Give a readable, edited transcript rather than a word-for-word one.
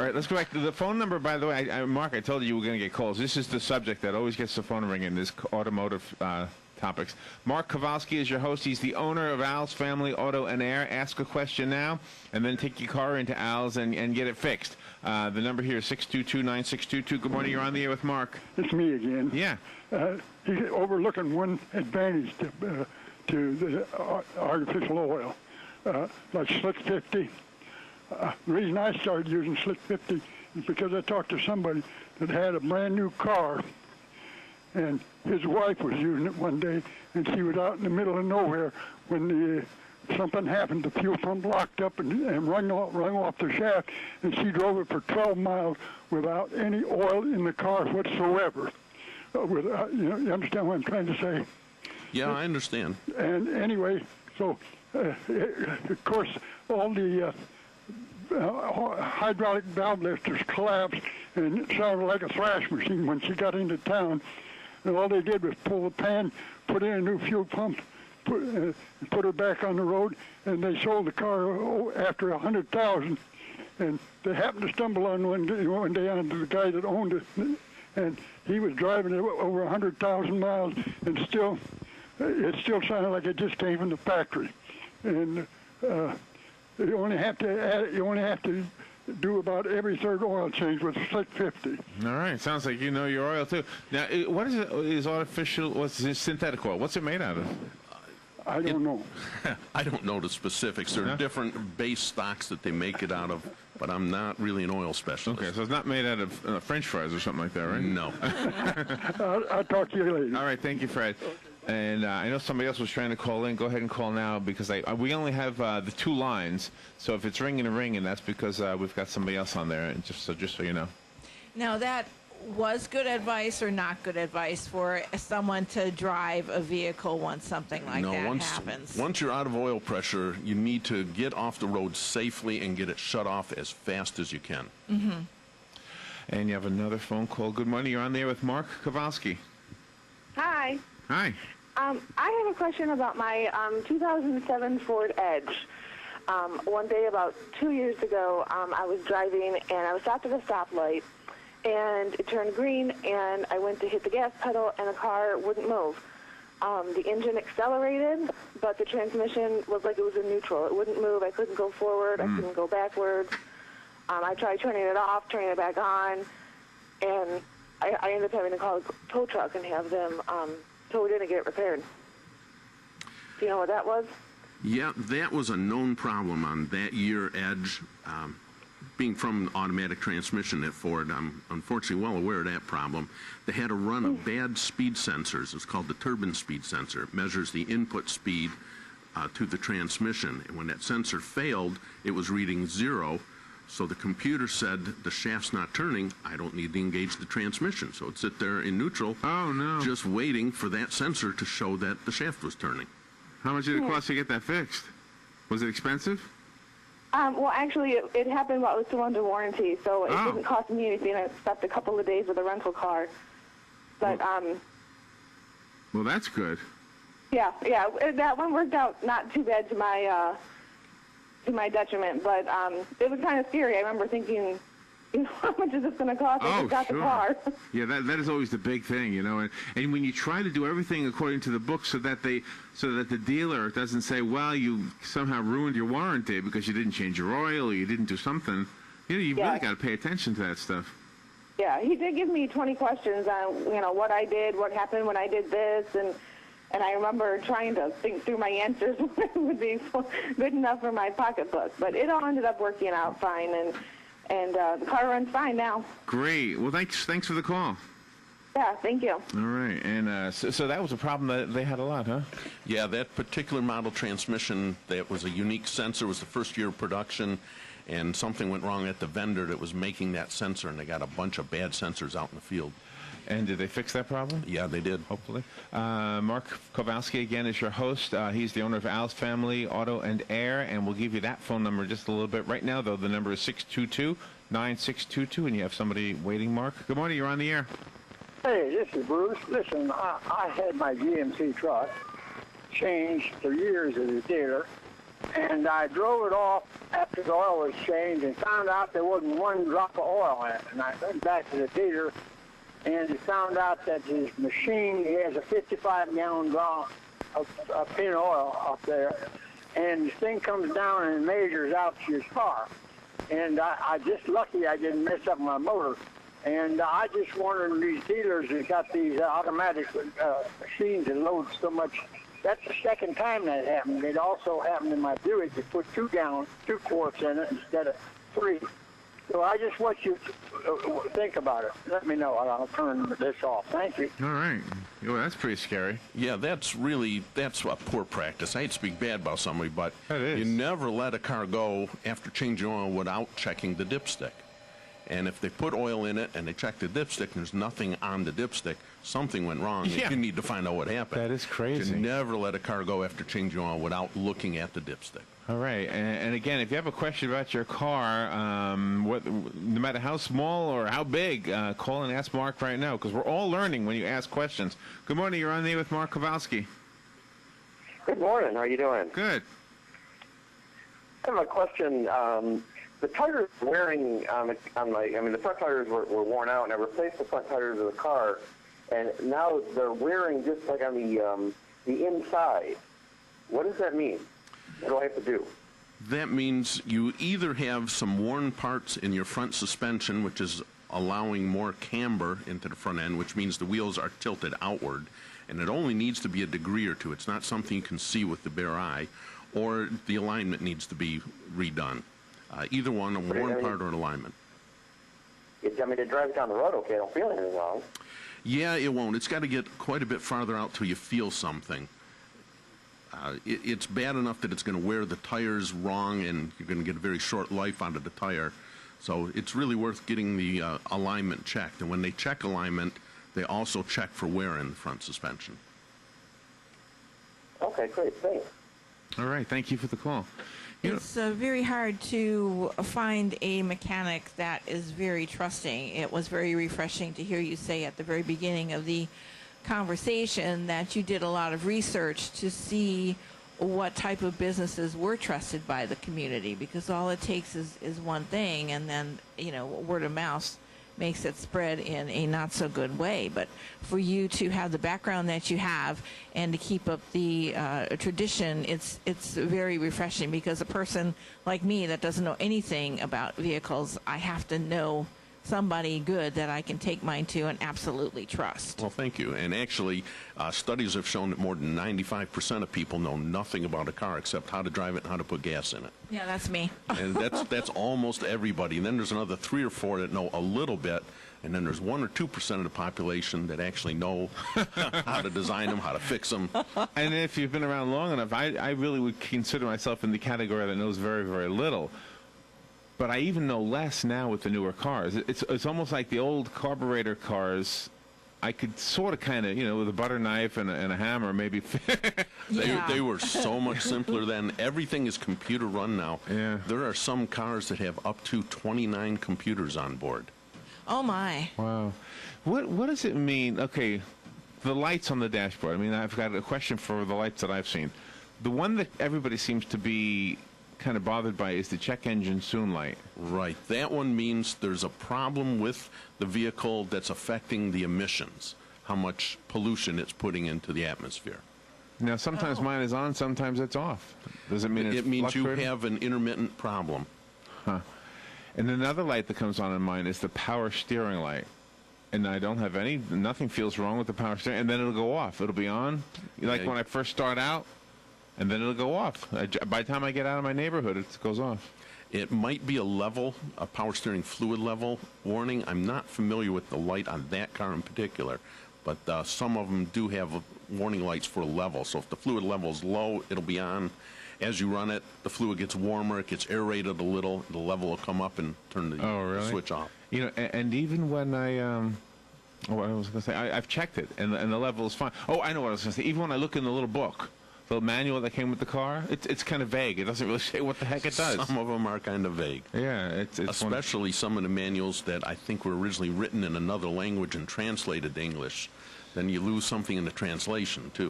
right, let's go back to the phone number, by the way. Mark, I told you were going to get calls. This is the subject that always gets the phone ringing, this automotive topics. Mark Kovalsky is your host. He's the owner of Al's Family Auto and Air. Ask a question now, and then take your car into Al's and get it fixed. The number here is 622-9622. Good morning. You're on the air with Mark. It's me again. Yeah. He's overlooking one advantage to the artificial oil, like Slick 50. The reason I started using Slick 50 is because I talked to somebody that had a brand new car, and his wife was using it one day, and she was out in the middle of nowhere when something happened. The fuel pump locked up and rung off the shaft, and she drove it for 12 miles without any oil in the car whatsoever. You understand what I'm trying to say? Yeah, I understand. And anyway, so of course all the hydraulic valve lifters collapsed, and it sounded like a thrash machine when she got into town. And all they did was pull the pan, put in a new fuel pump, put her back on the road, and they sold the car after $100,000. And they happened to stumble on one day onto the guy that owned it, and he was driving it over 100,000 miles, and it still sounded like it just came from the factory. And you only have to do about every third oil change with Slick 50. All right, sounds like you know your oil too. Now, what is it? Is artificial? What's this synthetic oil? What's it made out of? I don't know. I don't know the specifics. There are different base stocks that they make it out of, but I'm not really an oil specialist. Okay, so it's not made out of French fries or something like that, right? No. I'll talk to you later. All right, thank you, Fred. Okay. And I know somebody else was trying to call in. Go ahead and call now, because we only have the two lines. So if it's ringing and ringing, that's because we've got somebody else on there. And just so you know. Now, that was good advice or not good advice for someone to drive a vehicle once something like that happens? Once you're out of oil pressure, you need to get off the road safely and get it shut off as fast as you can. Mm-hmm. And you have another phone call. Good morning. You're on there with Mark Kovalsky. Hi. Hi. I have a question about my 2007 Ford Edge. One day about 2 years ago, I was driving, and I was stopped at a stoplight, and it turned green, and I went to hit the gas pedal, and the car wouldn't move. The engine accelerated, but the transmission was like it was in neutral. It wouldn't move. I couldn't go forward. I couldn't go backwards. I tried turning it off, turning it back on, and I ended up having to call a tow truck and have them towed in and get it repaired. Do you know what that was? Yeah, that was a known problem on that year Edge. Being from an automatic transmission at Ford, I'm unfortunately well aware of that problem. They had a run of bad speed sensors. It's called the turbine speed sensor. It measures the input speed to the transmission. And when that sensor failed, it was reading 0. So the computer said, the shaft's not turning, I don't need to engage the transmission. So it'd sit there in neutral, just waiting for that sensor to show that the shaft was turning. How much did it cost to get that fixed? Was it expensive? Well, actually, it happened while it was still under warranty, so it didn't cost me anything. I stopped a couple of days with a rental car. But, well, that's good. Yeah, that one worked out not too bad to my detriment, but it was kind of scary. I remember thinking, how much is this going to cost? I just got the car. Yeah, that is always the big thing, and when you try to do everything according to the book so that the dealer doesn't say, well, you somehow ruined your warranty because you didn't change your oil or you didn't do something, you've really got to pay attention to that stuff. Yeah, he did give me 20 questions on, what I did, what happened when I did this, and I remember trying to think through my answers when it would be good enough for my pocketbook. But it all ended up working out fine, and the car runs fine now. Great. Well, thanks for the call. Yeah, thank you. All right. And so that was a problem that they had a lot, huh? Yeah, that particular model transmission, that was a unique sensor, was the first year of production, and something went wrong at the vendor that was making that sensor, and they got a bunch of bad sensors out in the field. And did they fix that problem? Yeah, they did. Hopefully. Mark Kovalsky, again, is your host. He's the owner of Al's Family Auto and Air, and we'll give you that phone number just a little bit. Right now, though, the number is 622-9622, and you have somebody waiting, Mark. Good morning. You're on the air. Hey, this is Bruce. Listen, I had my GMC truck changed for years at a dealer, And I drove it off after the oil was changed and found out there wasn't one drop of oil in it. And I went back to the dealer and found out that his machine, he has a 55-gallon drum of pin oil up there. And the thing comes down and measures out to your car. And I just lucky I didn't mess up my motor. And I just wondered, these dealers that got these automatic machines that load so much. That's the second time that happened. It also happened in my Buick. They put 2 quarts in it instead of 3. So I just want you to think about it. Let me know, and I'll turn this off. Thank you. All right. Well, that's pretty scary. Yeah, that's a poor practice. I hate to speak bad about somebody, but you never let a car go after changing oil without checking the dipstick. And if they put oil in it and they check the dipstick and there's nothing on the dipstick, something went wrong. Yeah. You need to find out what happened. That is crazy. You never let a car go after changing oil without looking at the dipstick. All right. And again, if you have a question about your car, no matter how small or how big, call and ask Mark right now, because we're all learning when you ask questions. Good morning. You're on the air with Mark Kovalsky. Good morning. How are you doing? Good. I have a question. The tires wearing on the front tires were worn out, and I replaced the front tires of the car, and now they're wearing just like on the inside. What does that mean? What do I have to do? That means you either have some worn parts in your front suspension, which is allowing more camber into the front end, which means the wheels are tilted outward, and it only needs to be a degree or two. It's not something you can see with the bare eye, or the alignment needs to be redone. Either one, a worn part or an alignment. It drives down the road okay. I don't feel anything wrong. Yeah, it won't. It's got to get quite a bit farther out till you feel something. It's bad enough that it's going to wear the tires wrong, and you're going to get a very short life out of the tire. So it's really worth getting the alignment checked. And when they check alignment, they also check for wear in the front suspension. Okay, great. Thanks. All right. Thank you for the call. It's very hard to find a mechanic that is very trusting. It was very refreshing to hear you say at the very beginning of the conversation that you did a lot of research to see what type of businesses were trusted by the community, because all it takes is one thing, and then word of mouth makes it spread in a not so good way. But for you to have the background that you have and to keep up the tradition, it's very refreshing, because a person like me that doesn't know anything about vehicles, I have to know somebody good that I can take mine to and absolutely trust. Well, thank you. And actually, studies have shown that more than 95% of people know nothing about a car except how to drive it and how to put gas in it. Yeah, that's me. And that's almost everybody. And then there's another 3 or 4 that know a little bit, and then there's 1 or 2% of the population that actually know how to design them, how to fix them. And if you've been around long enough, I really would consider myself in the category that knows very, very little. But I even know less now with the newer cars. It's almost like the old carburetor cars. I could sort of kind of, with a butter knife and a hammer, maybe. They were so much simpler then. Everything is computer run now. Yeah. There are some cars that have up to 29 computers on board. Oh, my. Wow. What does it mean? Okay, the lights on the dashboard. I mean, I've got a question for the lights that I've seen. The one that everybody seems to be kind of bothered by is the check engine soon light. Right. That one means there's a problem with the vehicle that's affecting the emissions, how much pollution it's putting into the atmosphere. Now, sometimes mine is on, sometimes it's off. Does it mean it's It means you fluctuating? have an intermittent problem. Huh. And another light that comes on in mine is the power steering light. And I don't have nothing feels wrong with the power steering, and then it'll go off. It'll be on, like when I first start out, and then it'll go off. By the time I get out of my neighborhood, it goes off. It might be a power steering fluid level warning. I'm not familiar with the light on that car in particular, but some of them do have warning lights for level. So if the fluid level is low, it'll be on. As you run it, the fluid gets warmer, it gets aerated a little, the level will come up and turn the switch off. And even when I was going to say, I've checked it, and the level is fine. Oh, I know what I was going to say. Even when I look in the little book, the manual that came with the car, it's kind of vague. It doesn't really say what the heck it does. Some of them are kind of vague. Yeah, it's especially some of the manuals that I think were originally written in another language and translated to English. Then you lose something in the translation, too.